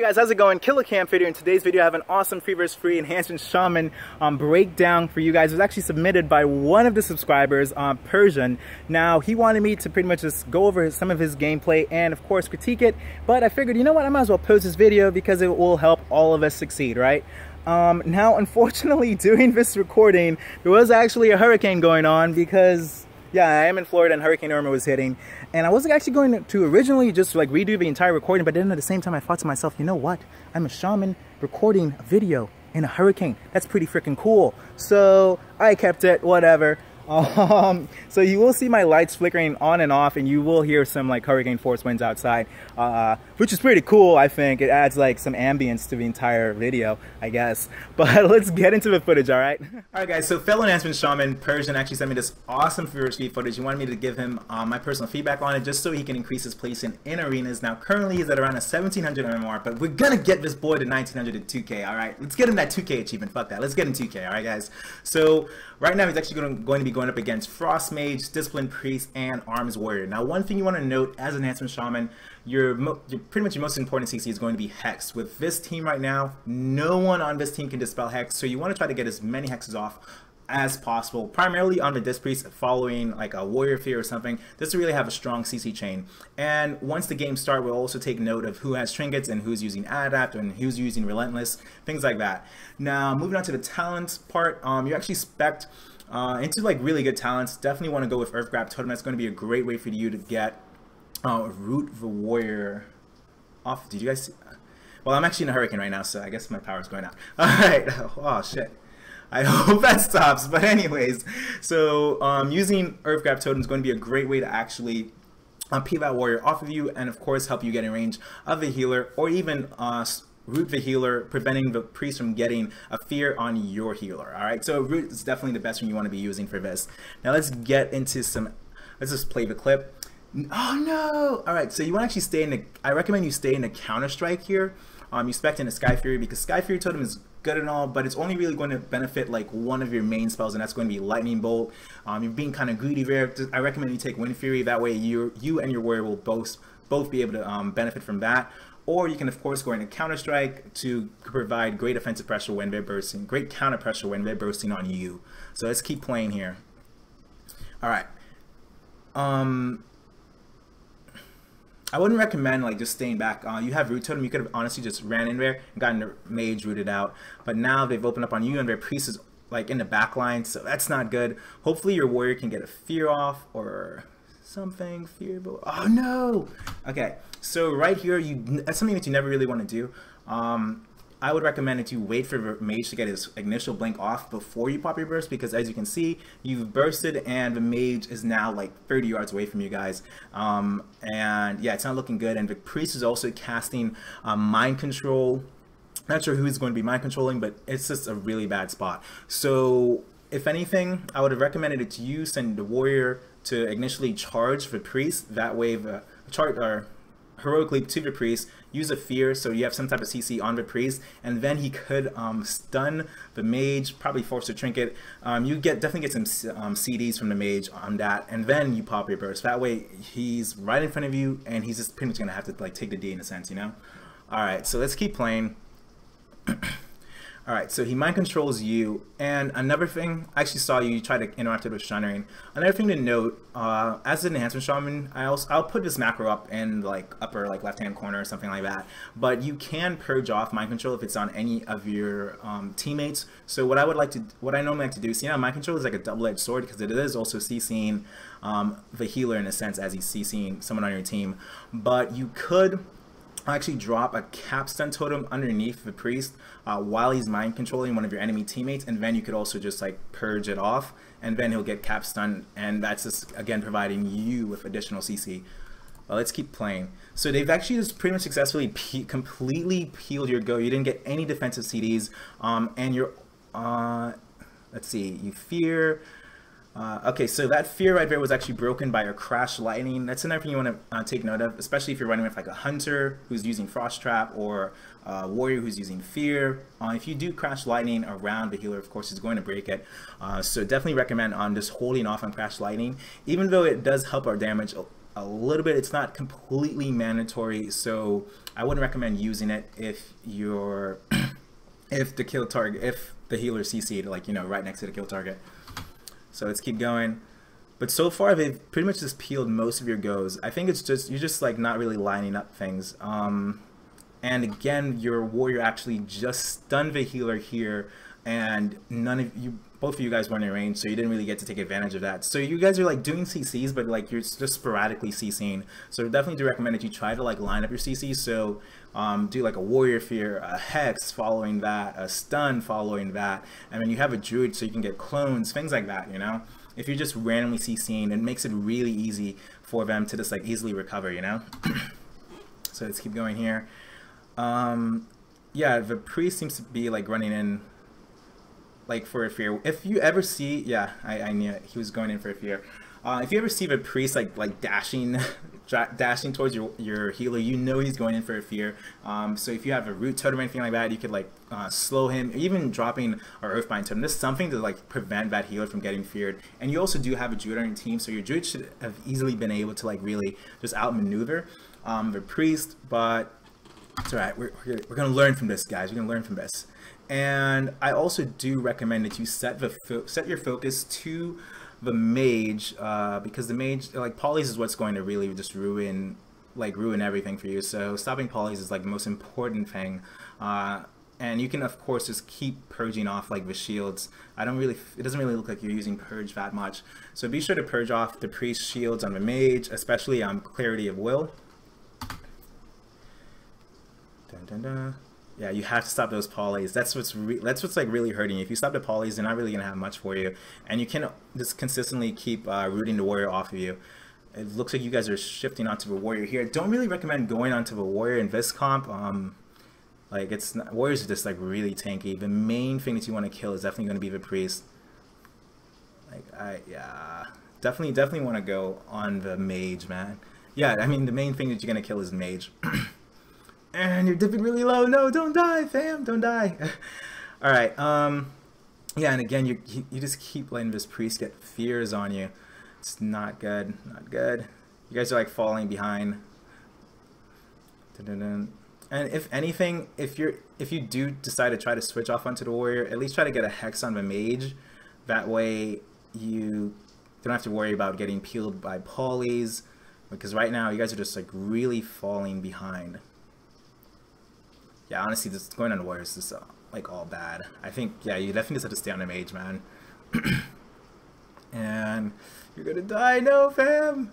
Guys, how's it going? Killer Camp video. In today's video I have an awesome free versus free enhancement shaman breakdown for you guys. It was actually submitted by one of the subscribers, Persian. Now he wanted me to pretty much just go over some of his gameplay and of course critique it, but I figured, you know what, I might as well post this video because it will help all of us succeed, right? Now unfortunately during this recording there was actually a hurricane going on because yeah, I am in Florida and Hurricane Irma was hitting, and I wasn't actually going to originally just like redo the entire recording, but then at the same time I thought to myself, you know what, I'm a shaman recording a video in a hurricane. That's pretty freaking cool. So I kept it, whatever. So you will see my lights flickering on and off, and you will hear some like hurricane force winds outside, which is pretty cool. I think it adds like some ambience to the entire video, I guess. But let's get into the footage, all right? All right, guys. So fellow enhancement shaman Persian actually sent me this awesome free footage. He wanted me to give him my personal feedback on it, just so he can increase his placement in arenas. Now currently he's at around a 1700 MMR, but we're gonna get this boy to 1900 to 2K. All right, let's get him that 2K achievement. Fuck that. Let's get him 2K. All right, guys. So right now he's actually going to be going up against Frost Mage, Discipline Priest, and Arms Warrior. Now one thing you want to note as an enhancement shaman, pretty much your most important CC is going to be Hex. With this team right now, no one on this team can dispel Hex, so you want to try to get as many Hexes off as possible, primarily on the Disc Priest following like a Warrior Fear or something, just to really have a strong CC chain. And once the game starts, we'll also take note of who has trinkets and who's using Adapt and who's using Relentless, things like that. Now moving on to the talents part, you actually spec into like really good talents. Definitely want to go with Earth Grab Totem. That's going to be a great way for you to get Root the Warrior off. Did you guys see? Well, I'm actually in a hurricane right now, so I guess my power's going out. Alright, oh shit. I hope that stops, but anyways, so using Earth Grab Totem is going to be a great way to actually peel that warrior off of you, and of course help you get in range of the healer, or even root the healer, preventing the priest from getting a fear on your healer. All right, so root is definitely the best one you want to be using for this. Now let's get into let's just play the clip. Oh no! All right, so you want to actually stay in the, I recommend you stay in the Counter Strike here. You spec in the Sky Fury, because Sky Fury Totem is good and all, but it's only really going to benefit like one of your main spells, and that's going to be Lightning Bolt. You're being kind of greedy there. I recommend you take Wind Fury. That way you and your warrior will both be able to benefit from that. Or you can of course go into Counter Strike to provide great offensive pressure when they're bursting, great counter pressure when they're bursting on you. So let's keep playing here. All right. I wouldn't recommend like just staying back. You have Root Totem, you could have honestly just ran in there and gotten the mage rooted out. But now they've opened up on you and their priest is like in the back line, so that's not good. Hopefully your warrior can get a fear off or something. Fear, oh no! Okay, so right here, that's something that you never really want to do. I would recommend that you wait for the mage to get his initial blink off before you pop your burst, because as you can see, you've bursted and the mage is now like 30 yards away from you guys. And yeah, it's not looking good. And the priest is also casting mind control. Not sure who's going to be mind controlling, but it's just a really bad spot. So if anything, I would have recommended it to you send the warrior to initially charge the priest. That way the heroically to the priest, use a fear so you have some type of CC on the priest, and then he could stun the mage, probably force a trinket. You definitely get some CDs from the mage on that, and then you pop your burst. That way he's right in front of you and he's just pretty much gonna have to like take the D in a sense, you know. All right, so let's keep playing. All right, so he mind controls you, and another thing, I actually saw you try to interact with Shunnering. Another thing to note, as an enhancement shaman, I'll put this macro up in like upper like left-hand corner or something like that. But you can purge off mind control if it's on any of your teammates. So what I normally like to do is, you know, mind control is like a double-edged sword, because it is also CCing the healer in a sense as he's CCing someone on your team. But you could actually drop a capstun totem underneath the priest while he's mind controlling one of your enemy teammates, and then you could also just like purge it off, and then he'll get capstun, and that's just again providing you with additional CC. Let's keep playing. So they've actually just pretty much successfully completely peeled your go. You didn't get any defensive CDs, and you're let's see, you fear. Okay, so that fear right there was actually broken by a Crash Lightning. That's another thing you want to take note of, especially if you're running with like a Hunter who's using Frost Trap, or a Warrior who's using Fear. If you do Crash Lightning around the healer, of course, it's going to break it. So definitely recommend just holding off on Crash Lightning, even though it does help our damage a little bit. It's not completely mandatory, so I wouldn't recommend using it if you're if the kill target, if the healer CC'd, like, you know, right next to the kill target. So let's keep going. But so far they've pretty much just peeled most of your goes. I think it's just, you're just like not really lining up things. And again, your warrior actually just stunned the healer here, and both of you guys weren't in range, so you didn't really get to take advantage of that. So you guys are like doing CCs, but like you're just sporadically CCing. So definitely do recommend that you try to like line up your CCs. So do like a warrior fear, a hex following that, a stun following that, and then you have a druid so you can get clones, things like that, you know? If you're just randomly CCing, it makes it really easy for them to just like easily recover, you know? So let's keep going here. Yeah, the priest seems to be like running in like for a fear. If you ever see, yeah, I knew it. He was going in for a fear. If you ever see the priest like dashing towards your healer, you know he's going in for a fear. So if you have a root totem or anything like that, you could like slow him, even dropping our earthbind totem. This is something to like prevent that healer from getting feared. And you also do have a druid on your team, so your druid should have easily been able to like really just outmaneuver the priest. But it's all right. We're gonna learn from this, guys. We're gonna learn from this. And I also do recommend that you set your focus to the mage, because the mage, like, polys is what's going to really just ruin everything for you. So stopping polys is like the most important thing. And you can of course just keep purging off like the shields. It doesn't really look like you're using purge that much. So be sure to purge off the priest shields on the mage, especially on clarity of will. Dun, dun, dun. Yeah, you have to stop those polys. That's what's like really hurting you. If you stop the polys, they're not really gonna have much for you, and you can just consistently keep rooting the warrior off of you. It looks like you guys are shifting onto the warrior here. Don't really recommend going onto the warrior in this comp. Like, it's not, warriors are just like really tanky. The main thing that you want to kill is definitely going to be the priest. Like, yeah, definitely want to go on the mage, man. Yeah, I mean the main thing that you're gonna kill is mage. And you're dipping really low. No, don't die, fam. Don't die. All right. Yeah, and again, you just keep letting this priest get fears on you. It's not good. Not good. You guys are like falling behind. Dun-dun-dun. And if anything, if you do decide to try to switch off onto the warrior, at least try to get a hex on the mage. That way you don't have to worry about getting peeled by polys, because right now you guys are just like really falling behind. Yeah, honestly, this going on the warriors is like all bad. I think, yeah, you definitely just have to stay on the mage, man. And you're gonna die, no, fam.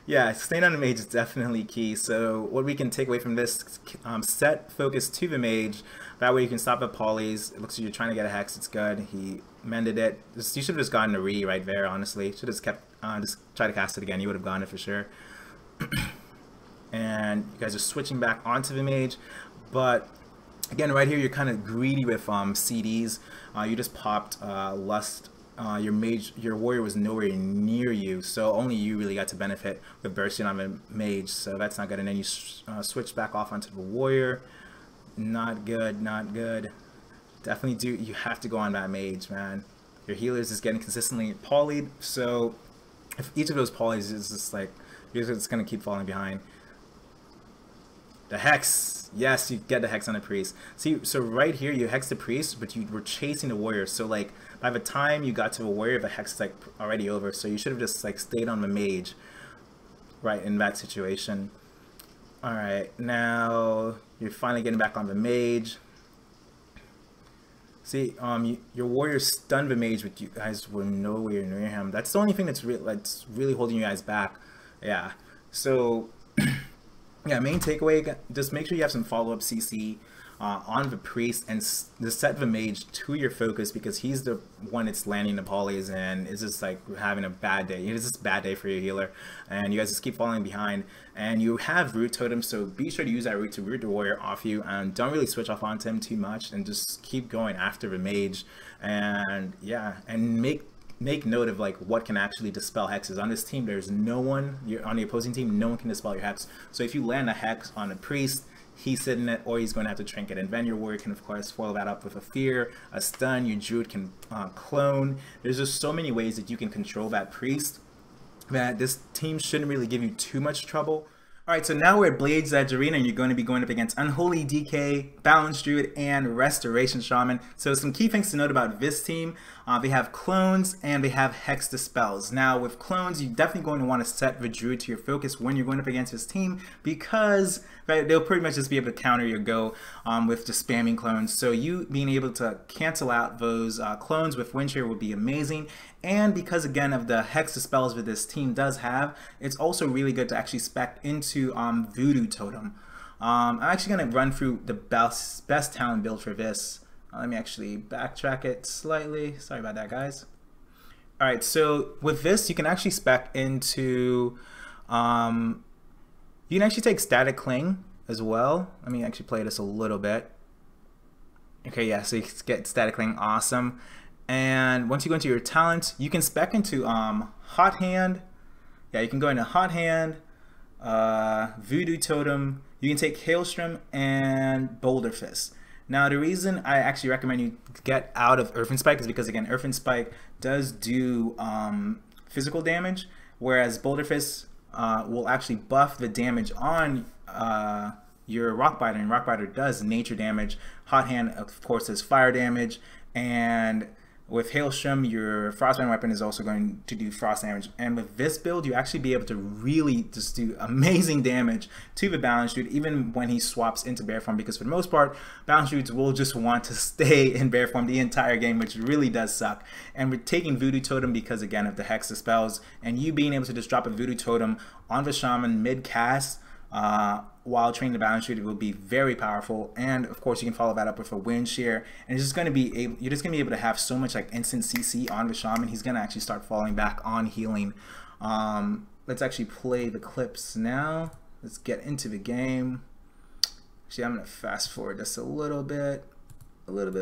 Yeah, staying on the mage is definitely key. So what we can take away from this, set focus to the mage. That way you can stop the polys. It looks like you're trying to get a hex. It's good. He mended it. You should have just gotten a re right there, honestly. Should have just kept, just try to cast it again. You would have gotten it for sure. And you guys are switching back onto the mage. But again, right here, you're kind of greedy with CDs. You just popped Lust. Your warrior was nowhere near you, so only you really got to benefit with bursting on the mage. So that's not good. And then you switch back off onto the warrior. Not good. Not good. Definitely you have to go on that mage, man. Your healers is getting consistently polyed. So if each of those polys is just like, you're just gonna keep falling behind. The hex, yes, you get the hex on the priest. See, so right here you hex the priest, but you were chasing the warrior. So like by the time you got to the warrior, the hex is like already over. So you should have just like stayed on the mage, right, in that situation. All right, now you're finally getting back on the mage. See, your warrior stunned the mage, but you guys were nowhere near him. That's the only thing that's really holding you guys back. Yeah, so. Yeah, main takeaway, just make sure you have some follow-up CC on the priest, and just set the mage to your focus, because he's the one that's landing the polys and is just like having a bad day. It's just a bad day for your healer, and you guys just keep falling behind. And you have root totems, so be sure to use that root to root the warrior off you, and don't really switch off onto him too much, and just keep going after the mage. And yeah, and make note of like what can actually dispel hexes. On this team, there's no one, on the opposing team, no one can dispel your hex. So if you land a hex on a priest, he's sitting it, or he's going to have to trinket. And then your warrior can of course foil that up with a fear, a stun. Your druid can clone. There's just so many ways that you can control that priest. that this team shouldn't really give you too much trouble. Alright, so now we're at Blade's Edge Arena, and you're going to be going up against Unholy DK, Balance Druid, and Restoration Shaman. So some key things to note about this team, they have clones and they have Hex Dispels. Now with clones, you're definitely going to want to set the Druid to your focus when you're going up against this team, because they'll pretty much just be able to counter your go with just spamming clones. So you being able to cancel out those clones with Wind Shear would be amazing. And because again of the Hex Dispels that this team does have, it's also really good to actually spec into Voodoo Totem. I'm actually going to run through the best talent build for this. Let me actually backtrack it slightly. Sorry about that, guys. Alright, so with this, you can actually spec into, you can actually take Static Cling as well. Let me actually play this a little bit. Okay, yeah, so you get Static Cling, awesome. And once you go into your talents, you can spec into Hot Hand. Yeah, you can go into Hot Hand, Voodoo Totem. You can take Hailstrom and Boulder Fist. Now, the reason I actually recommend you get out of Earthen Spike is because, again, Earthen Spike does do physical damage, whereas Boulder Fist will actually buff the damage on your Rockbiter, and Rockbiter does nature damage. Hot Hand, of course, does fire damage, and with Hailstrom, your Frostbite weapon is also going to do frost damage. And with this build, you actually be able to really just do amazing damage to the Balance Druid, even when he swaps into bear form, because for the most part, Balance Druids will just want to stay in bear form the entire game, which really does suck. And we're taking Voodoo Totem because, again, of the Hex Dispels, and you being able to just drop a Voodoo Totem on the Shaman mid-cast, while training the Balance Druid will be very powerful. And of course you can follow that up with a Wind Shear, and it's just going to be able, you're just going to be able to have so much like instant CC on the Shaman. He's going to actually start falling back on healing. Let's actually play the clips now. Let's get into the game. Actually, I'm going to fast forward just a little bit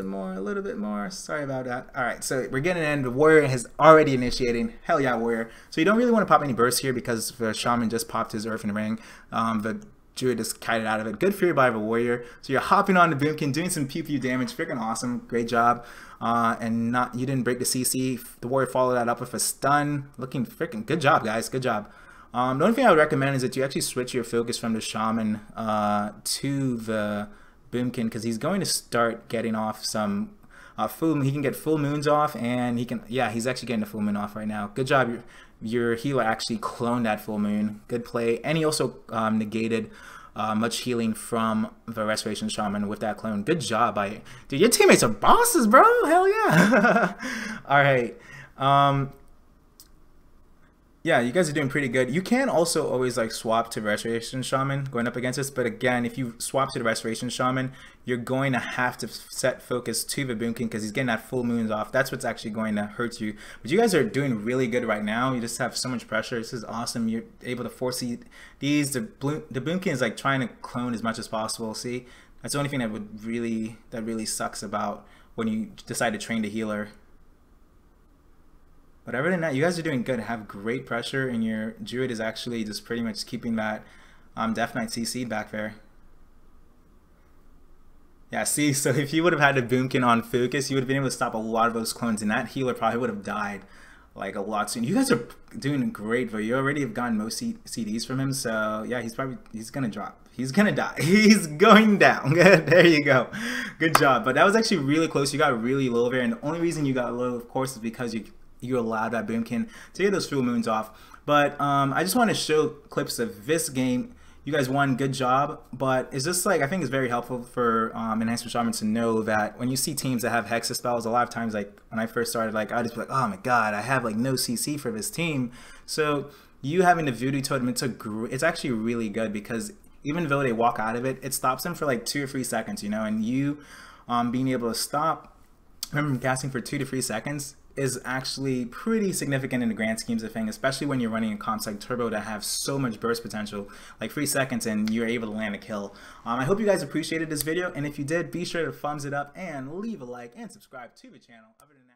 more. Sorry about that. All right, so we're getting in. The Warrior has already initiating. Hell yeah, Warrior. So you don't really want to pop any bursts here because the Shaman just popped his Earthen Ring. The Druid just kited out of it. Good Fury by the Warrior. So you're hopping on the Boomkin, doing some pew damage. Freaking awesome. Great job. And you didn't break the CC. The Warrior followed that up with a stun. Looking freaking good job, guys. Good job. The only thing I would recommend is that you actually switch your focus from the Shaman to the Boomkin, because he's going to start getting off some full. He can get full moons off, and he can, yeah, he's actually getting the full moon off right now. Good job. Your healer actually cloned that full moon. Good play. And he also negated much healing from the Restoration Shaman with that clone. Good job by, dude, your teammates are bosses, bro. Hell yeah. All right. Yeah, you guys are doing pretty good. You can also always like swap to Restoration Shaman going up against this, but again, if you swap to the Restoration Shaman, you're going to have to set focus to the Boomkin because he's getting that full moons off. That's what's actually going to hurt you. But you guys are doing really good right now. You just have so much pressure. This is awesome. You're able to force these. The Boomkin is like trying to clone as much as possible. See, that's the only thing that really sucks about when you decide to train the healer. But other than that, you guys are doing good. Have great pressure, and your Druid is actually just pretty much keeping that Death Knight CC back there. Yeah, see, so if you would have had the Boomkin on focus, you would have been able to stop a lot of those clones, and that healer probably would have died like a lot soon. You guys are doing great, but you already have gotten most CDs from him, so yeah, he's gonna drop. He's gonna die. He's going down. There you go. Good job. But that was actually really close. You got really low there, and the only reason you got low, of course, is because you allowed that Boomkin to get those full moons off. But I just want to show clips of this game. You guys won, good job. But it's just like, I think it's very helpful for Enhancement Shaman to know that when you see teams that have Hex Dispels, a lot of times, like when I first started, like I'd just be like, oh my god, I have like no CC for this team. So you having the Voodoo Totem, it's actually really good, because even though they walk out of it, it stops them for like 2 or 3 seconds, you know, and you being able to stop them from casting for 2 to 3 seconds is actually pretty significant in the grand schemes of things, especially when you're running in comps like Turbo that have so much burst potential, like 3 seconds, and you're able to land a kill. I hope you guys appreciated this video, and if you did, be sure to thumbs it up and leave a like and subscribe to the channel. Other than that,